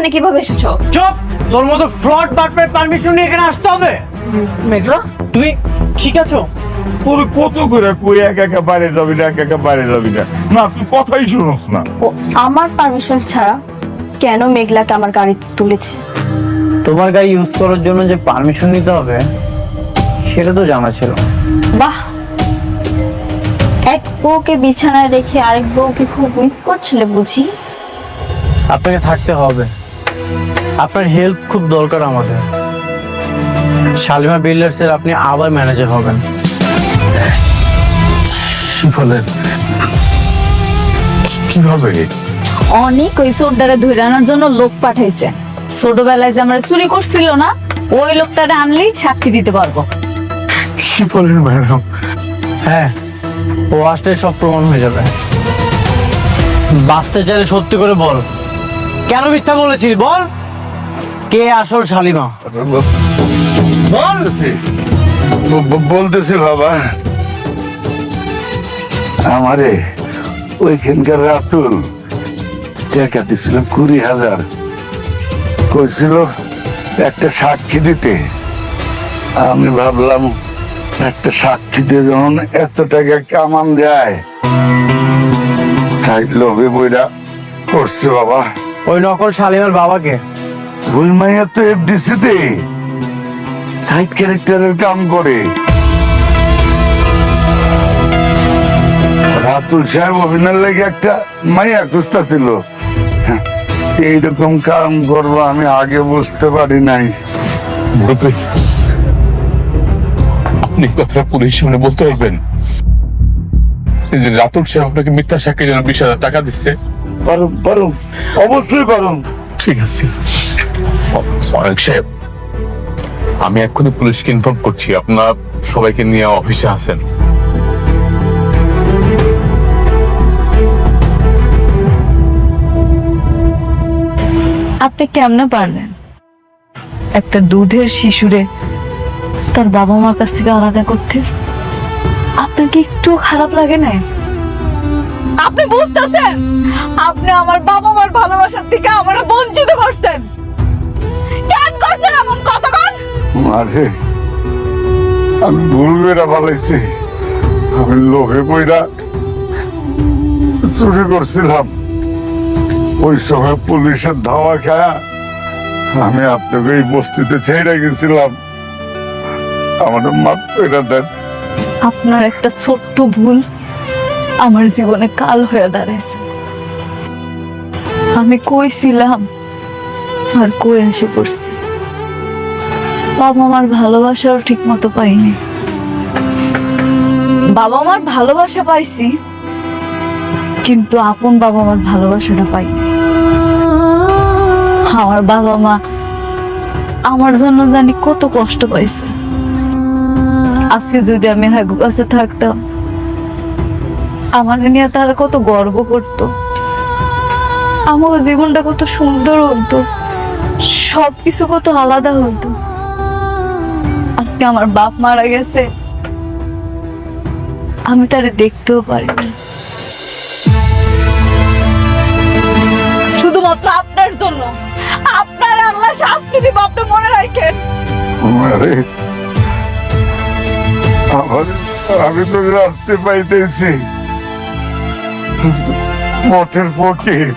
এখানে কিভাবে এসেছো? চুপ! তোর মতো ফ্রড বাটপার পারমিশন নিয়ে এখানে আসতে হবে? মেঘলা, তুমি ঠিক আছো? তোর কত করে কই একা একা বাইরে যাবি না, একা একা বাইরে যাবি না, না তুই কথাই শুনোস না। ও আমার পারমিশন ছাড়া কেন মেঘলাকে আমার গাড়িতে তুলেছে? তোমার গাড়ি ইউজ করার জন্য যে পারমিশন নিতে হবে সেটা তো জানা ছিল। বাহ, এক বউকে বিছানায় রেখে আরেক বউকে খুব মিস করছিলে বুঝি? আপনাকে থাকতে হবে, আপনার হেল্প খুব দরকার আমাদের। শালিমা বিল্ডার্সের আপনি আবার ম্যানেজার হবেন। কি বলেন? কিভাবে? অনেক ওই সোডারে ধরে আনার জন্য লোক পাঠাইছে। ছোটবেলায় যে আমরা চুরি করছিল না, ওই লোকটারে আনলেই সাক্ষী দিতে পারবো। কি বলেন ম্যাডাম? হ্যাঁ, ও আসলে সব প্রমাণ হয়ে যাবে। বাঁচতে চাইলে সত্যি করে বল, কেন মিথ্যা বলেছিস? বল, কে আসল শালিমা? বল। বলতেছি বাবা, আমারে ওইখানকার রাতুল টাকা দিছিল 20,000, কইছিল একটা সাক্ষী দিতে। আমি ভাবলাম একটা সাক্ষীতে যখন এত টাকা কামান যায়, তাই লোভে বইরা করছে বাবা। ওই নকল শালিমার বাবাকে? ওই মাইয়া তো এফডিসিতে সাইড ক্যারেক্টারের কাম করে। রাতুল সাহেব অভিনয়ের লেগে একটা মাইয়া খুঁজতা ছিল। এইরকম কাম করবো আমি আগে বুঝতে পারি নাই। আপনি কথাটা পুলিশ সামনে বলতে পারবেন যে রাতুল সাহেব আপনাকে মিথ্যা সাক্ষীর জন্য 20,000 টাকা দিচ্ছে? পারুম পারুম, অবশ্যই পারুম। ঠিক আছে অনেক সাহেব, আমি এক্ষুনি পুলিশকে ইনফর্ম করছি, আপনার সবাইকে নিয়ে অফিসে আসেন। আপনি কেমনে পারলেন একটা দুধের শিশুরে তার বাবা মার কাছ থেকে আলাদা করতে? আপনার কি একটু খারাপ লাগে না? আপনি বুঝতেছেন আপনি আমার বাবা মার ভালোবাসার থেকে আমারে বঞ্চিত করছেন? কেন করছেন এমন কথা? আরে আমি ভুল করে ফেলাইছি, আমি লোভে বইরা চুরি করছিলাম। ওই সময় পুলিশের ধাওয়া খায়া আমি আপনাকে এই বস্তিতে ছেড়ে গেছিলাম, আমাদের মাফ করে দেন। আপনার একটা ছোট্ট ভুল আমার জীবনে কাল হয়ে দাঁড়াইছে। আমি কইছিলাম আর কই এসে পড়ছি। বাবা মার ভালোবাসাও ঠিক মতো পাইনি। বাবা মার ভালোবাসা পাইছি, কিন্তু আপন বাবা মার ভালোবাসাটা পাইনি। আমার বাবা মা আমার জন্য জানি কত কষ্ট পাইছে। আজকে যদি আমি হাগু কাছে থাকতাম, আমার নিয়ে তারা কত গর্ব করত, আমার জীবনটা কত সুন্দর হতো, সবকিছু কত আলাদা হতো। আজকে আমার বাপ মারা গেছে, আমি তারে দেখতেও পারি না। শুধুমাত্র আপনার জন্য, আপনার আল্লাহ শাস্তি দিব, আপনি মনে রাখেন। আরে আমি তো রাস্তে পাইতেছি, পথের ফকির।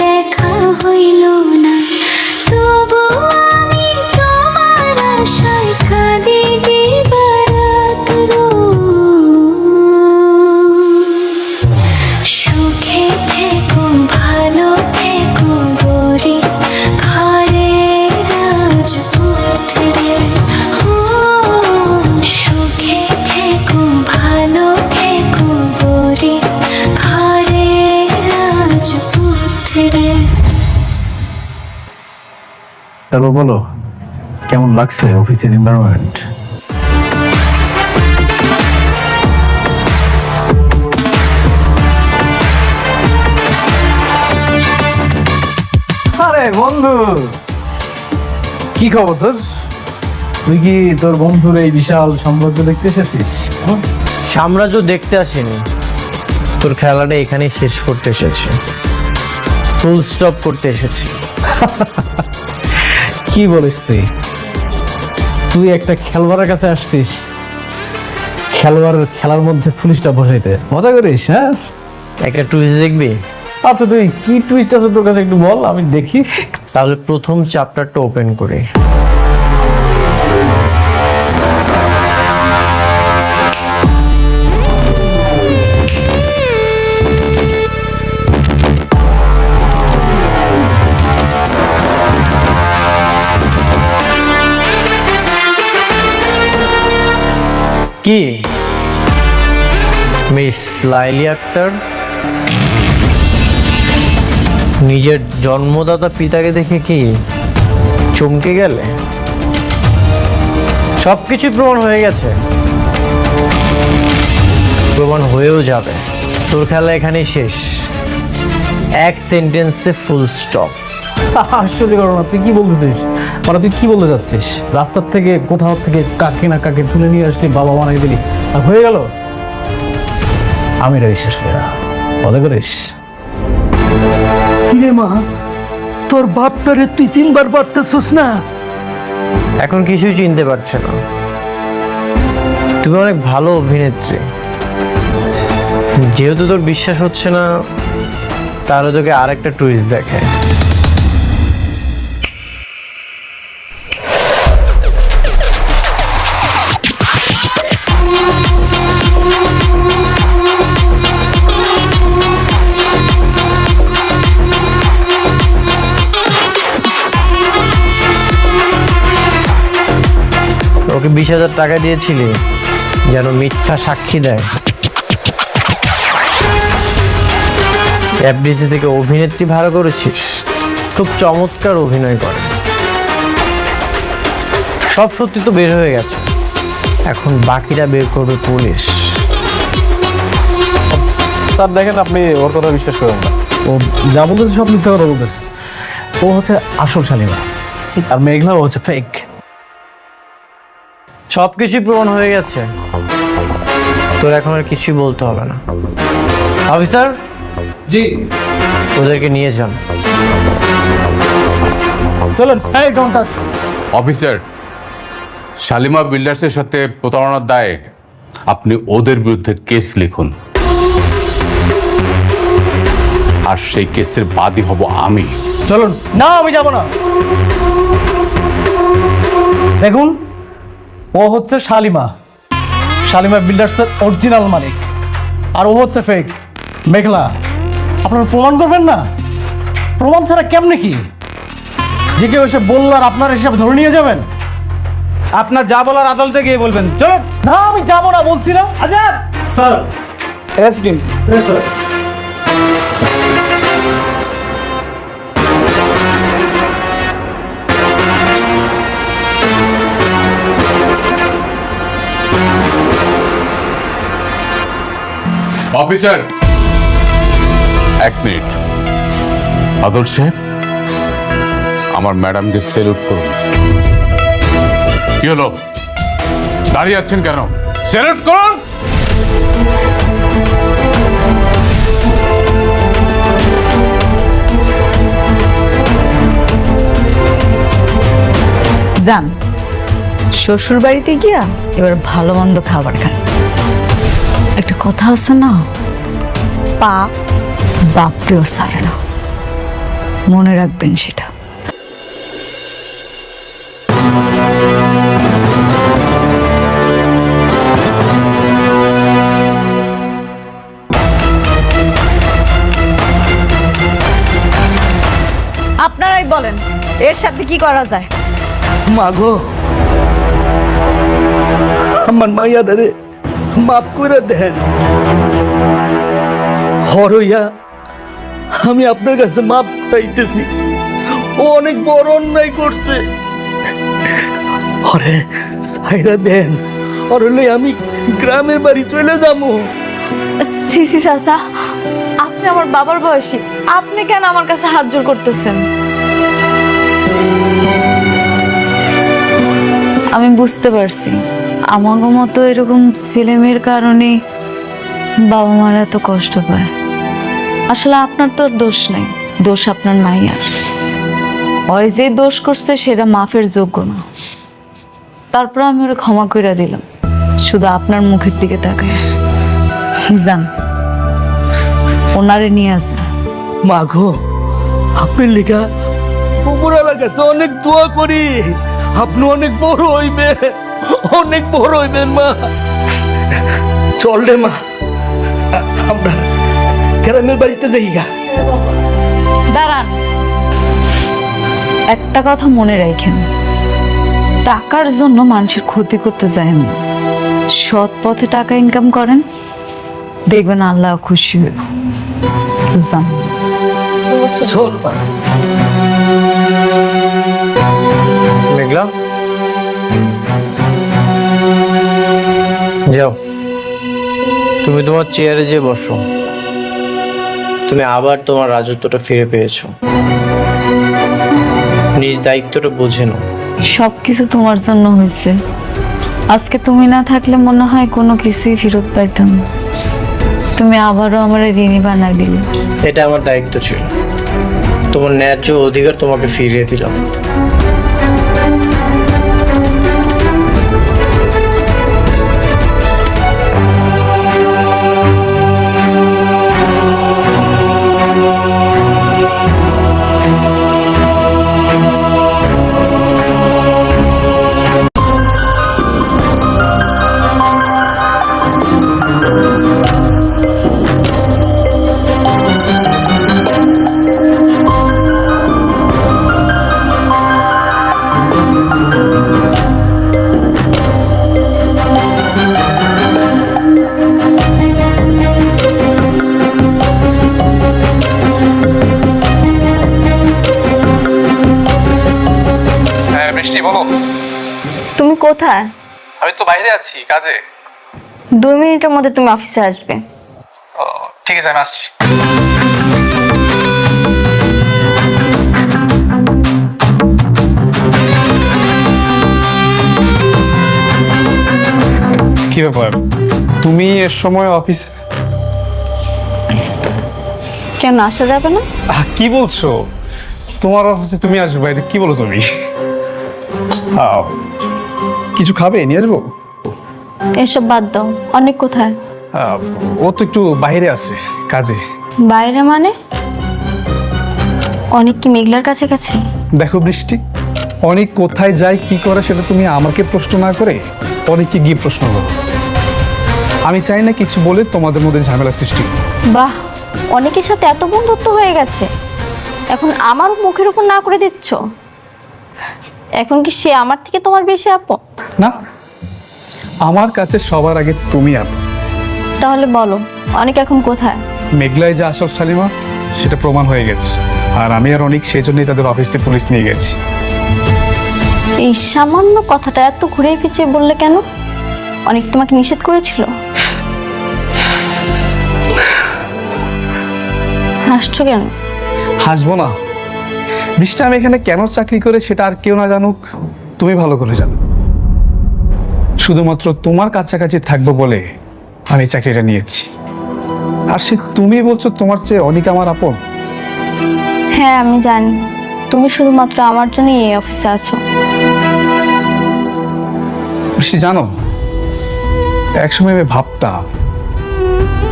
দেখা হইল না, তবু আমি তোমার আশায় কাঁদি দিবারাত সুখে থেকো ভালো থেকো গরি ঘরে রাজপুত্রে। সুখে থেকো ভালো থেকো গরি ঘরে রাজপুত্রে। তারপর বলো, কেমন লাগছে অফিসের এনভায়রনমেন্ট? আরে বন্ধু, কি খবর তোর? তুই কি তোর বন্ধুর এই বিশাল সাম্রাজ্য দেখতে এসেছিস? সাম্রাজ্য দেখতে আসেনি, তোর খেলাটা এখানেই শেষ করতে এসেছে, ফুল স্টপ করতে এসেছি। কি বলিস তুই? তুই একটা খেলোয়াড়ের কাছে আসছিস খেলোয়াড়ের খেলার মধ্যে ফুল স্টপ বসাইতে? মজা করিস? হ্যাঁ, একটা টুইস্ট দেখবি? আচ্ছা তুই কি টুইস্ট আছে তোর কাছে একটু বল, আমি দেখি। তাহলে প্রথম চ্যাপ্টারটা ওপেন করি। কি মিস লাইলি আক্তার নিজের জন্মদাতা পিতাকে দেখে কি চমকে গেলে? সবকিছু প্রমাণ হয়ে গেছে, প্রমাণ হয়েও যাবে। তোর খেলা এখানেই শেষ, এক সেন্টেন্সে ফুল স্টপ। আশ্চর্য করো না, তুই কি বলতেছিস? মানে তুই কি বলতে যাচ্ছিস? রাস্তার থেকে কোথাও থেকে কাকে না কাকে তুলে নিয়ে আসলি, বাবা বানাই দিলি, আর হয়ে গেল? আমি এটা বিশ্বাস করি না। মজা করিস? কিরে মা, তোর বাপটারে তুই চিনবার পারতেছিস না? এখন কিছুই চিনতে পারছে না। তুমি অনেক ভালো অভিনেত্রী, যেহেতু তোর বিশ্বাস হচ্ছে না, তাহলে তোকে আরেকটা টুইস্ট দেখে। ওকে 20,000 টাকা দিয়েছিলি যেন মিথ্যা সাক্ষী দেয়। এফডিসি থেকে অভিনেত্রী ভাড়া করেছিস, খুব চমৎকার অভিনয় করে। সব সত্যি তো বের হয়ে গেছে, এখন বাকিটা বের করবে পুলিশ। স্যার দেখেন, আপনি ওর কথা বিশ্বাস করেন না। ও যা বলতেছে সব মিথ্যা কথা বলতেছে। ও হচ্ছে আসল শালিমা, আর মেঘলা ও হচ্ছে ফেক। সবকিছু প্রমাণ হয়ে গেছে, তোর এখন আর কিছুই বলতে হবে না। অফিসার জি, ওদেরকে নিয়ে যান। চলেন। এই ডোন্ট টাচ। অফিসার, শালিমা বিল্ডার্সের সাথে প্রতারণার দায়ে আপনি ওদের বিরুদ্ধে কেস লিখুন, আর সেই কেসের বাদী হব আমি। চলুন। না, আমি যাব না। দেখুন, ও হচ্ছে শালিমা, শালিমা বিল্ডার্সের অরিজিনাল মালিক, আর ও হচ্ছে ফেক মেঘলা। আপনারা প্রমাণ করবেন না? প্রমাণ ছাড়া কেমনে কি যে কেউ এসে বলল আর আপনার হিসাবে ধরে নিয়ে যাবেন? আপনার যা বলার আদালতে গিয়ে বলবেন। চলো। না, আমি যাবো না বলছি না। Azad sir, SDM sir. Officer, এক মিনিট। আদল সাহেব, আমার ম্যাডামকে সেলুট করুন। কি হলো, দাঁড়িয়ে আছেন কেন? সেলুট করুন। যান শ্বশুর বাড়িতে গিয়া এবার ভালো মন্দ খাবার খান। একটা কথা আছে না, পা বাপরেও সারে না, মনে রাখবেন সেটা। আপনারাই বলেন এর সাথে কি করা যায়? মাগো, আমার মাইয়া দারে মাফ করে দেন। হরইয়া আমি আপনার কাছে মাপ চাইতেছি। ও অনেক বড় অন্যায় করছে, ওরে সাইরা দেন, ওর হলে আমি গ্রামের বাড়ি চলে যাবো। সিসি চাচা, আপনি আমার বাবার বয়সী, আপনি কেন আমার কাছে হাত জোর করতেছেন? আমি বুঝতে পারছি আমাগো মতো এরকম ছেলেমেয়ের কারণে বাবা মারা এত কষ্ট পায়। আসলে আপনার তো আর দোষ নাই, দোষ আপনার মাইয়ার। ওই যে দোষ করছে সেটা মাফের যোগ্য না। তারপর আমি ওরা ক্ষমা করে দিলাম, শুধু আপনার মুখের দিকে তাকায়। যান, ওনারে নিয়ে আসেন। মা গো, আপনার লেখা উপরওয়ালার কাছে অনেক দোয়া করি, আপনি অনেক বড় হইবে, অনেক বড় হইবেন মা। চল রে মা, আমরা গ্রামের বাড়িতে যাই গা। দাঁড়ান, একটা কথা মনে রাখেন, টাকার জন্য মানুষের ক্ষতি করতে যায় না। সৎ পথে টাকা ইনকাম করেন, দেখবেন আল্লাহ খুশি হইব। যান। চল মা। মেঘলা, যাও তুমি তোমার চেয়ারে যে বসো। তুমি আবার তোমার রাজত্বটা ফিরে পেয়েছো। নিজ দায়িত্বটা বুঝে নাও। সবকিছু তোমার জন্য হয়েছে। আজকে তুমি না থাকলে মনে হয় কোনো কিছুই ফেরত পাইতাম না। তুমি আবারও আমার ঋণী বানাই দিলে। এটা আমার দায়িত্ব ছিল, তোমার ন্যায্য অধিকার তোমাকে ফিরিয়ে দিলাম। হ্যাঁ বৃষ্টি, বলো। তুমি কোথায়? আমি তো বাইরে আছি কাজে। 2 মিনিটের মধ্যে তুমি অফিসে আসবে। ঠিক আছে, আমি আসছি। কি ব্যাপার, তুমি এর সময় অফিস? কেন আসা যাবে না? কি বলছো? তোমার অফিসে তুমি আসবে? এটা কি বলো তুমি? কিছু খাবে, নিয়ে আসবো? এসব বাদ দাও। অনেক কোথায়? ও তো একটু বাইরে আছে কাজে। বাইরে মানে? অনেক কি মেঘলার কাছাকাছি? দেখো বৃষ্টি, অনেক কোথায় যায় কি করে সেটা তুমি আমাকে প্রশ্ন না করে অনেককে গিয়ে প্রশ্ন করো। আমি চাই না কিছু বলে তোমাদের মধ্যে ঝামেলা সৃষ্টি হোক। বাহ, অনেকের সাথে এত বন্ধুত্ব হয়ে গেছে, এখন আমার মুখের উপর না করে দিচ্ছ। এখন কি সে আমার থেকে তোমার বেশি আপন? না, আমার কাছে সবার আগে তুমি আপন। তাহলে বলো, অনেক এখন কোথায়? মেঘলাই যে আসল শালিমা সেটা প্রমাণ হয়ে গেছে, আর আমি আর অনেক সেই জন্যই তাদের অফিসে পুলিশ নিয়ে গেছি। এই সামান্য কথাটা এত ঘুরে পিছিয়ে বললে কেন? অনেক তোমাকে নিষেধ করেছিল? হাসছো কেন? হাসবো না বৃষ্টি, আমি এখানে কেন চাকরি করে সেটা আর কেউ না জানুক, তুমি ভালো করে জানো। শুধুমাত্র তোমার কাছাকাছি থাকবো বলে আমি চাকরিটা নিয়েছি। আর সে তুমি বলছো তোমার চেয়ে অনেক আমার আপন। হ্যাঁ আমি জানি, তুমি শুধুমাত্র আমার জন্যই এই অফিসে আছো। বৃষ্টি জানো, একসময় আমি ভাবতাম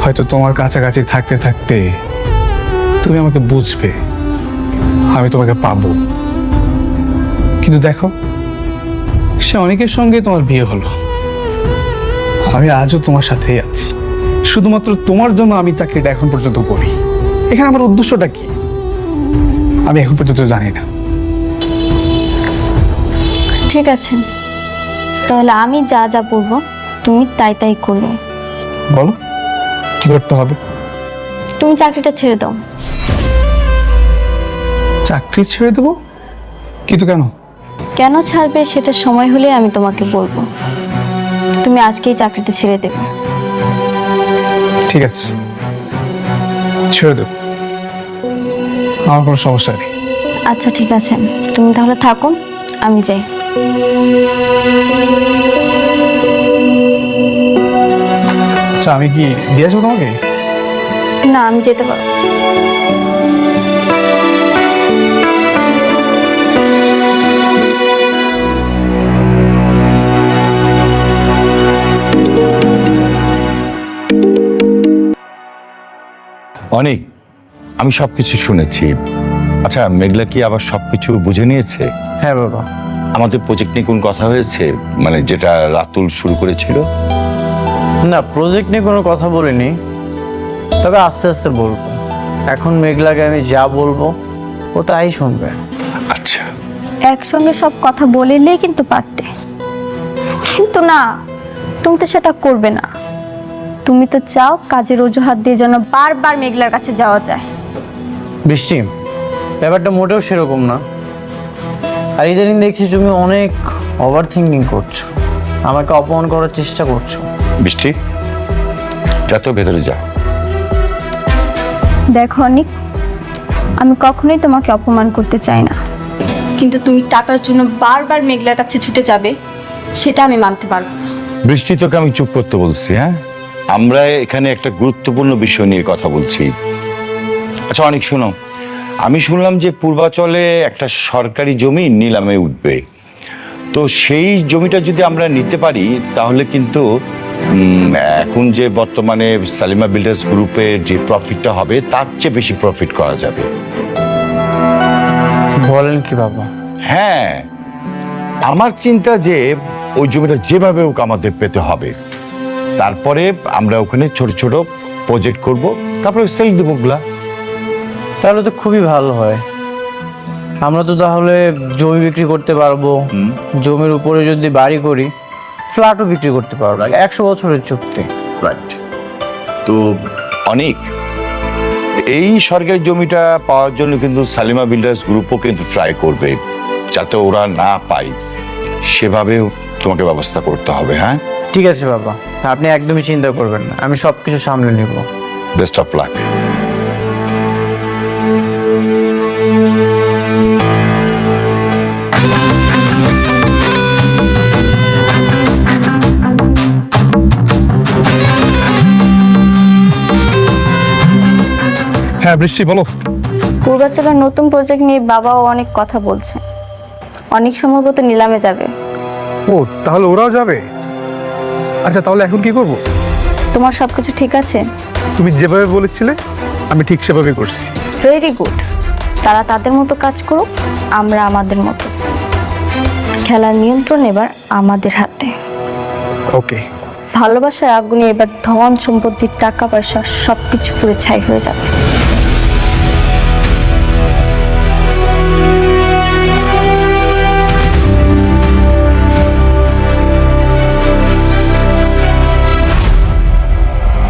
হয়তো তোমার কাছাকাছি থাকতে থাকতে তুমি আমাকে বুঝবে, আমি তোমাকে পাবো। কিন্তু দেখো, সে অনেকের সঙ্গে তোমার বিয়ে হলো, আমি আজও তোমার সাথেই আছি। শুধুমাত্র তোমার জন্য আমি চাকরিটা এখন পর্যন্ত করি। এখানে আমার উদ্দেশ্যটা কি আমি এখন পর্যন্ত জানি না। ঠিক আছে, তাহলে আমি যা যা বলবো তুমি তাই তাই করবে। বলো কি করতে হবে? তুমি চাকরিটা ছেড়ে দাও। চাকরি ছেড়ে দেবো? কিন্তু কেন? কেন ছাড়বে সেটা সময় হলে আমি তোমাকে বলবো। তুমি আজকেই চাকরিতে ছেড়ে দেবে। ঠিক আছে, ছেড়ে দেব, আমার কোনো সমস্যা নেই। আচ্ছা ঠিক আছে, তুমি তাহলে থাকো, আমি যাই। আচ্ছা, আমি কি দিয়ে আসবো তোমাকে? না, আমি যেতে পারবো। অনেক, আমি সবকিছু শুনেছি। আচ্ছা, মেঘলা কি আবার সবকিছু বুঝে নিয়েছে? হ্যাঁ বাবা। আমাদের প্রজেক্ট নিয়ে কোন কথা হয়েছে, মানে যেটা রাতুল শুরু করেছিল? না, প্রজেক্ট নিয়ে কোনো কথা বলিনি, তবে আস্তে আস্তে বলবো। এখন মেঘলাকে আমি যা বলবো ও তাই শুনবে। আচ্ছা, একসঙ্গে সব কথা বলিলেই কিন্তু পারতে, কিন্তু না, তুমি তো সেটা করবে না। তুমি তো চাও কাজের অজুহাত দিয়ে যেন বারবার মেঘলার কাছে যাওয়া যায়। বৃষ্টি, ব্যাপারটা মোটেও সেরকম না। আর ইদানিং দেখছি তুমি অনেক ওভার থিঙ্কিং করছো, আমাকে অপমান করার চেষ্টা করছো। বৃষ্টি, যা তো ভেতরে যা। দেখো অনিক, আমি কখনোই তোমাকে অপমান করতে চাই না, কিন্তু তুমি টাকার জন্য বারবার মেঘলার কাছে ছুটে যাবে, সেটা আমি মানতে পারবো না। বৃষ্টি, তোকে আমি চুপ করতে বলছি? হ্যাঁ, আমরা এখানে একটা গুরুত্বপূর্ণ বিষয় নিয়ে কথা বলছি। আচ্ছা অনেক, শোনো, আমি শুনলাম যে পূর্বাচলে একটা সরকারি জমি নিলামে উঠবে। তো সেই জমিটা যদি আমরা নিতে পারি তাহলে কিন্তু এখন যে বর্তমানে সালিমা বিল্ডার্স গ্রুপের যে প্রফিটটা হবে তার চেয়ে বেশি প্রফিট করা যাবে। বলেন কি বাবা? হ্যাঁ, আমার চিন্তা যে ওই জমিটা যেভাবে হোক আমাদের পেতে হবে। তারপরে আমরা ওখানে ছোট ছোট প্রজেক্ট করব, তারপরে সেল দেবো ওগুলা। তাহলে তো খুবই ভালো হয়। আমরা তো তাহলে জমি বিক্রি করতে পারবো, জমির উপরে যদি বাড়ি করি ফ্ল্যাটও বিক্রি করতে পারবো। 100 বছরের চুক্তি। রাইট। তো অনেক, এই সরকারি জমিটা পাওয়ার জন্য কিন্তু সালিমা বিল্ডার্স গ্রুপও কিন্তু ট্রাই করবে, যাতে ওরা না পায় সেভাবে তোমাকে ব্যবস্থা করতে হবে। হ্যাঁ ঠিক আছে বাবা, আপনি একদমই চিন্তা করবেন না, আমি সবকিছু সামলে নিব। Best of luck. হ্যাঁ বৃষ্টি, বলো। পূর্বাচলের নতুন প্রজেক্ট নিয়ে বাবাও অনেক কথা বলছে, অনেক সম্ভবত নিলামে যাবে। ও, তাহলে ওরাও যাবে? আচ্ছা, তাহলে এখন কি করব? তোমার সবকিছু ঠিক আছে? তুমি যেভাবে বলেছিলে আমি ঠিক সেভাবে করছি। Very good. তারা তাদের মতো কাজ করুক, আমরা আমাদের মতো। খেলার নিয়ন্ত্রণ এবার আমাদের হাতে। ওকে। ভালোবাসার আগুনে এবার ধন সম্পত্তি টাকা পয়সা সবকিছু পুরো ছাই হয়ে যাবে।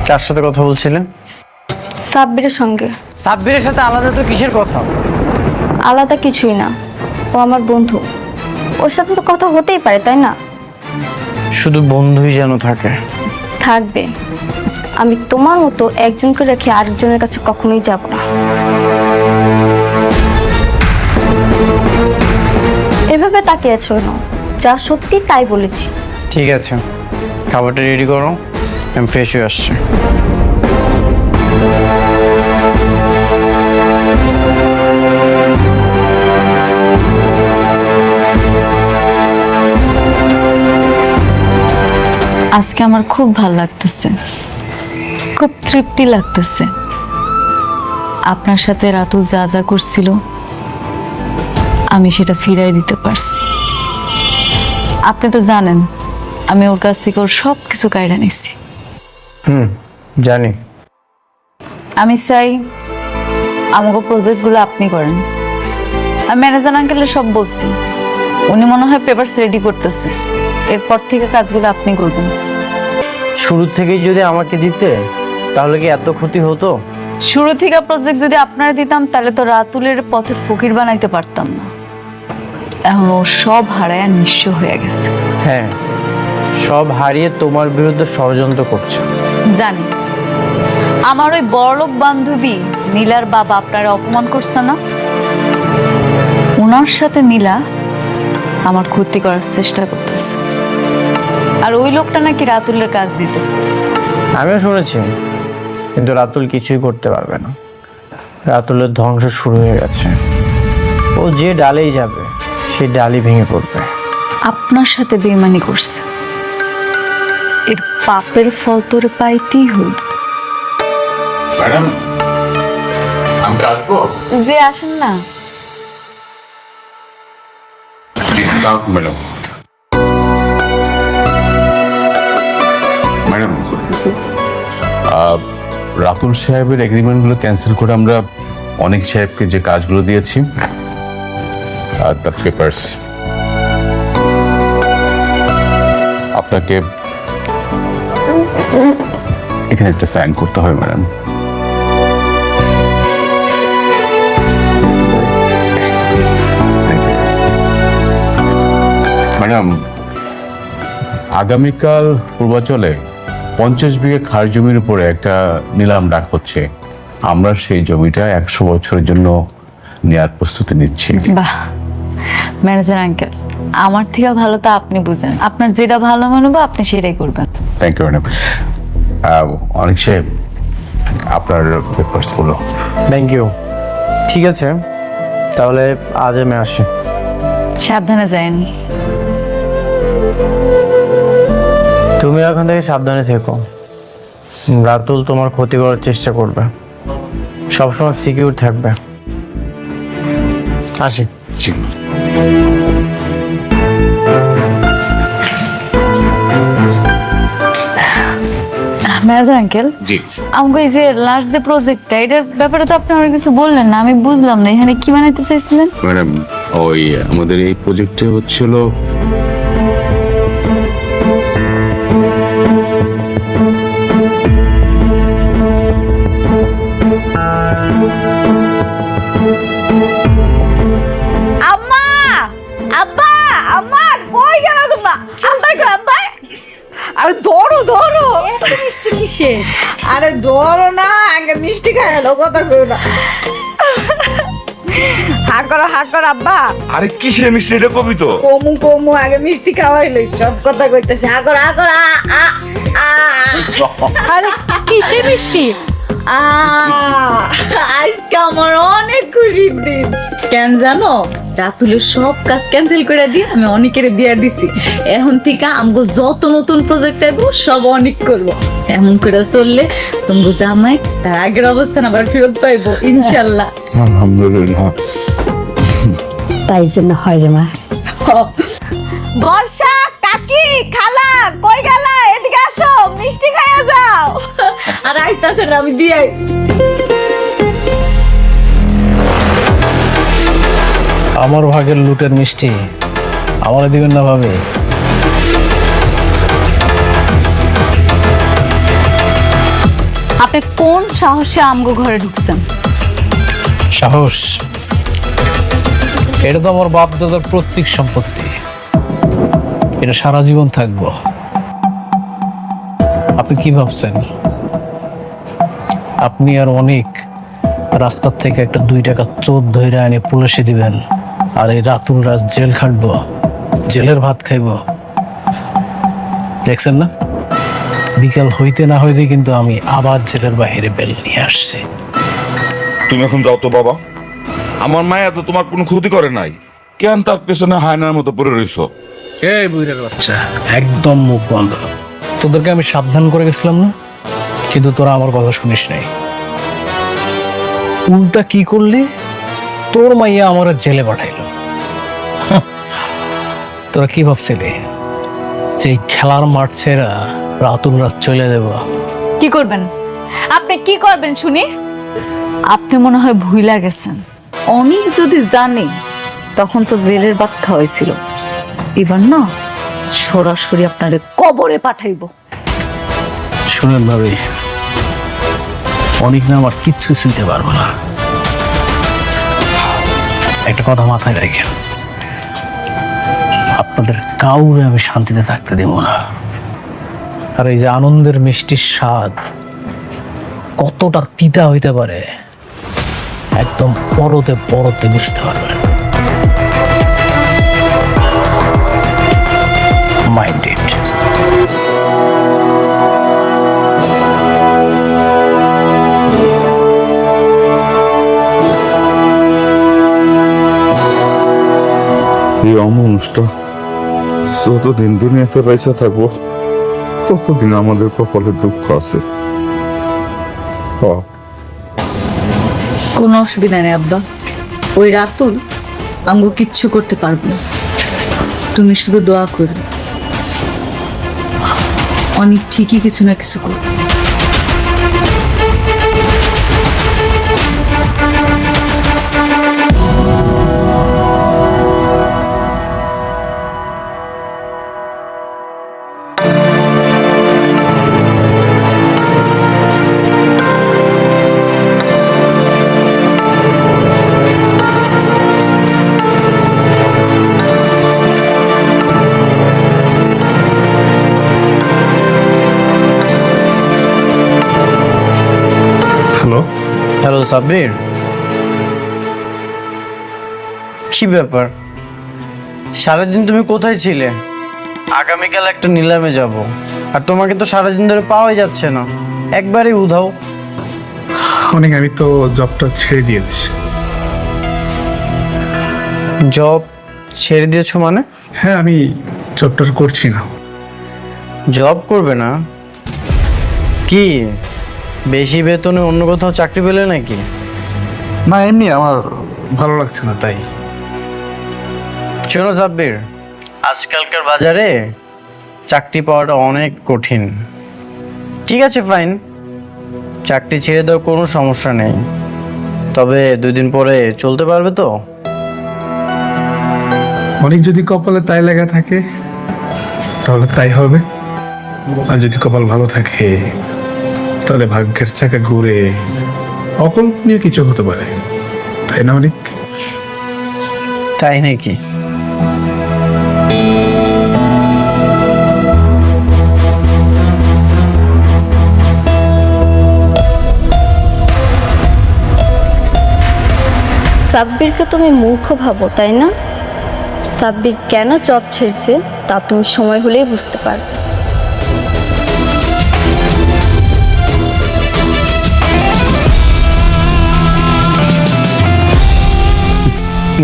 কার সাথে কথা বলছিলেন? সাব্বিরের সঙ্গে। সাব্বিরের সাথে আলাদা তো কিসের কথা? আলাদা কিছুই না, ও আমার বন্ধু, ওর সাথে তো কথা হতেই পারে, তাই না? শুধু বন্ধুই যেন থাকে। থাকবে। আমি তোমার মতো একজনকে রেখে আরেকজনের কাছে কখনোই যাব না। এভাবে তাকিয়ে আছো কেন? যা সত্যি তাই বলেছি। ঠিক আছে, খাবারটা রেডি করো, আমি ফ্রেশ হয়ে আসছি। আজকে আমার খুব ভালো লাগতেছে, খুব তৃপ্তি লাগতেছে। আপনার সাথে রাতুল যা যা করছিল আমি সেটা ফিরাই দিতে পারছি। আপনি তো জানেন আমি ওর কাছ থেকে ওর সব কিছু কায়রা নিছি। জানি। আমি চাই আমাকে প্রজেক্টগুলো আপনি করেন। আমি ম্যানেজার আঙ্কেলের সব বলছি, উনি মনে হয় পেপারস রেডি করতেছে, এরপর থেকে কাজগুলো আপনি করবেন। শুরু থেকেই যদি আমাকে দিতে তাহলে কি এত ক্ষতি হতো? শুরু থেকে প্রজেক্ট যদি আপনারা দিতাম তাহলে তো রাতুলের পথের ফকির বানাইতে পারতাম না। এখন ও সব হারায় নিঃস্ব হয়ে গেছে। হ্যাঁ, সব হারিয়ে তোমার বিরুদ্ধে ষড়যন্ত্র করছে। জানি আমার ওই বড়লোক বান্ধবী নীলার বাবা আপনার অপমান করছে না, ওনার সাথে নীলা আমার ক্ষতি করার চেষ্টা করতেছে। আর ওই লোকটা নাকি রাতুলের কাজ দিতেছে। আমিও শুনেছি, কিন্তু রাতুল কিছুই করতে পারবে না। রাতুলের ধ্বংস শুরু হয়ে গেছে। ও যে ডালেই যাবে সেই ডালই ভেঙে পড়বে। আপনার সাথে বেইমানি করছে, এর পাপের ফল তোরে পাইতেই হইল। ম্যাডাম, আমি আসবো? যে আসেন না। ম্যাডাম, ম্যাডাম, রাতুল সাহেবের এগ্রিমেন্টগুলো ক্যান্সেল করে আমরা অনেক সাহেবকে যে কাজগুলো দিয়েছি, দ্য পেপারস, আপনাকে এখানে একটা সাইন করতে হবে ম্যাডাম। ম্যাডাম, আগামীকাল পূর্বাচলে 50 বিঘা খাস জমির উপরে একটা নিলাম ডাক হচ্ছে। আমরা সেই জমিটা 100 বছরের জন্য নেওয়ার প্রস্তুতি নিচ্ছি। বাহ ম্যানেজার আঙ্কেল, আমার থেকে ভালো তো আপনি বুঝেন। আপনার যেটা ভালো মনে হবে আপনি সেটাই করবেন। Thank you madam. অনেক সাহেব, আপনার পেপারসগুলো। Thank you. ঠিক আছে, তাহলে আজ আমি আসি। সাবধানে যান। তুমি এখন থেকে সাবধানে থেকো। রাতুল তোমার ক্ষতি করার চেষ্টা করবে, সবসময় সিকিউর থাকবে। আসি। ম্যানেজার আঙ্কেল, জি আমাকে এই যে লাস্ট যে প্রজেক্টটা, এটার ব্যাপারে তো আপনি আমার কিছু বললেন না। আমি বুঝলাম না এখানে কি বানাইতে চাইছিলেন। ম্যাডাম, ওই আমাদের এই প্রজেক্টে হচ্ছিল আম্মা, আব্বা, আম্মা কই গেল তোমরা? আব্বা কই? আব্বা, আরে ধরো ধরো, মিষ্টি কিসে? আরে ধরো না, আগে মিষ্টি খাইলো, কথা কই না। হা করো আব্বা। আরে কিসের মিষ্টি এটা কবি তো? কমু আগে মিষ্টি খাওয়াইলো, সব কথা কইতেছে। হা করো আরে কিসে মিষ্টি? আজকে আমার অনেক খুশির দিন। কেন জানো? রাতুলের সব কাজ ক্যান্সেল করে দিয়ে আমি অনেকের দিয়ে দিছি। এখন থেকে আমগো যত নতুন প্রজেক্ট আইবো সব অনেক করব। এমন করে চললে তুমি জামাই তার আগের অবস্থান আবার ফেরত পাইবো ইনশাল্লাহ। আলহামদুলিল্লাহ। তাই জন্য হয় রে মা। বর্ষা, কাকি, খালা কই গেলা? এদিকে আসো, মিষ্টি খাইয়া যাও। আর আইতাছে না, আমি দিয়ে আমার ভাগের লুটের মিষ্টি আমারে দিবেন না ভাবে? আপনি কোন সাহসে আমগো ঘরে ঢুকছেন? সাহস? এটা তো আমার বাপ দাদার প্রত্যেক সম্পত্তি, এটা সারা জীবন থাকবো। আপনি কি ভাবছেন আপনি আর অনেক রাস্তার থেকে একটা 2 টাকা চোর ধরে এনে পুলিশে দিবেন, আর এই রাতুল রাত জেল খাটবো, জেলের ভাত খাইব? দেখছেন না, বিকাল হইতে না হইতে কিন্তু আমি আবার জেলের বাইরে বেল নিয়ে আসছি। তুমি এখন যাও তো বাবা, আমার মায়া তো তোমার কোনো ক্ষতি করে নাই, কেন তার পেছনে হায়নার মতো পড়ে রইছো? এই বুইড়ার বাচ্চা, একদম মুখ বন্ধ। তোদেরকে আমি সাবধান করে গেছিলাম না, কিন্তু তোরা আমার কথা শুনিস নাই। উল্টা কি করলি? তোর মাইয়া আমার জেলে পাঠাইলো। তোরা কি ভাবছিলি যে এই খেলার মাঠ ছেড়া রাতুল রাত চলে দেব? কি করবেন আপনি? কি করবেন শুনি? আপনি মনে হয় ভুইলা গেছেন। অনেক যদি জানে তখন তো জেলের ভাত খাওয়াইছিল, এবার না সরাসরি আপনারে কবরে পাঠাইবো। শুনেন ভাবি, অনেক না আমার কিচ্ছু শুনতে পারবো না। একটা কথা মাথায় রাখেন, আপনাদের কাউরে আমি শান্তিতে থাকতে দেব না। আর এই যে আনন্দের মিষ্টির স্বাদ কতটা তিতা হইতে পারে একদম পরতে পরতে বুঝতে পারবেন। Mind it. এই অমানুষটা যতদিন দুনিয়াতে বেঁচে থাকবো ততদিন আমাদের কপালে দুঃখ আছে। কোনো অসুবিধা নেই আব্বা, ওই রাতুল আমগো কিচ্ছু করতে পারবো না। তুমি শুধু দোয়া করবে, অনেক ঠিকই কিছু না কিছু করবে। হ্যালো সাব্বির, কি ব্যাপার? সারাদিন তুমি কোথায় ছিলে? আগামীকাল একটা নিলামে যাব, আর তোমাকে তো সারাদিন ধরে পাওয়াই যাচ্ছে না, একবারই উধাও। অনেক, আমি তো জবটা ছেড়ে দিয়েছি। জব ছেড়ে দিয়েছো মানে? হ্যাঁ, আমি জবটা করছি না। জব করবে না? কি বেশি বেতনে অন্য কোথাও চাকরি পেলে নাকি? না, এমনি আমার ভালো লাগছে না তাই। শোনো সাব্বির, আজকালকার বাজারে চাকরি পাওয়াটা অনেক কঠিন। ঠিক আছে ফাইন, চাকরি ছেড়ে দেওয়ার কোনো সমস্যা নেই, তবে 2 দিন পরে চলতে পারবে তো? অনেক যদি কপালে তাই লেখা থাকে তাহলে তাই হবে, আর যদি কপাল ভালো থাকে তাহলে ভাগ্যের চাকা ঘুরে অকল্পনীয় কিছু হতে পারে, তাই না অনেক? তাই নাকি? সাব্বিরকে তুমি মূর্খ ভাবো তাই না? সাব্বির কেন জব ছেড়েছে তা তুমি সময় হলেই বুঝতে পারবে।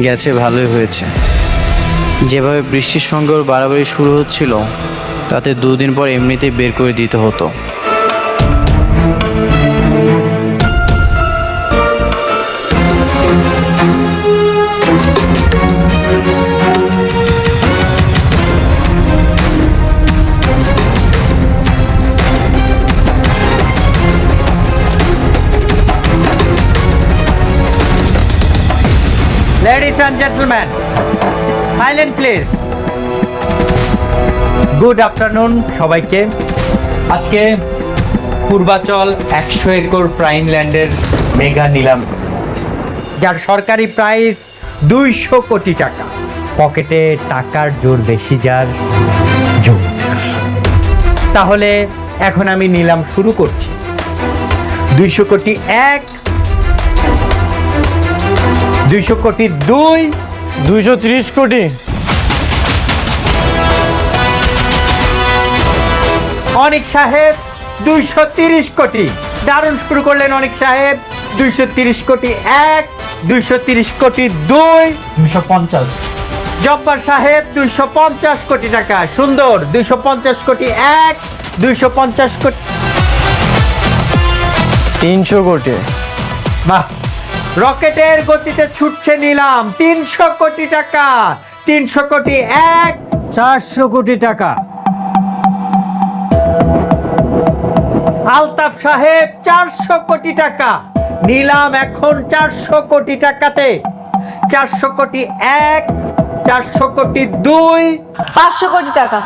গেছে ভালোই হয়েছে। যেভাবে বৃষ্টির সঙ্গে ওর বাড়াবাড়ি শুরু হচ্ছিল, তাতে 2 দিন পর এমনিতেই বের করে দিতে হতো। Ladies and gentlemen, silent please. Good afternoon সবাইকে। আজকে পূর্বাচল 100 একর প্রাইম ল্যান্ডের মেগা নিলাম, যার সরকারি প্রাইস 200 কোটি টাকা। পকেটে টাকার জোর বেশি যার জোর। তাহলে এখন আমি নিলাম শুরু করছি। 200 কোটি 1, 200 কোটি 2, 230 কোটি। অনিক সাহেব 230 কোটি। দারুণ শুরু করলেন অনিক সাহেব। 230 কোটি 1, 230 কোটি 2, 250। জব্বার সাহেব 250 কোটি টাকা। সুন্দর, 250 কোটি 1, 250 কোটি। 300 কোটি। বাহ, রকেটের গতিতে ছুটছে নিলাম। 300 কোটি টাকা। 300 কোটি 1, 400 কোটি টাকা। আলতাফ সাহেব 400 কোটি টাকা। নিলাম এখন 400 কোটি টাকাতে। 400 কোটি 1, 400 কোটি 2, 500 কোটি টাকা।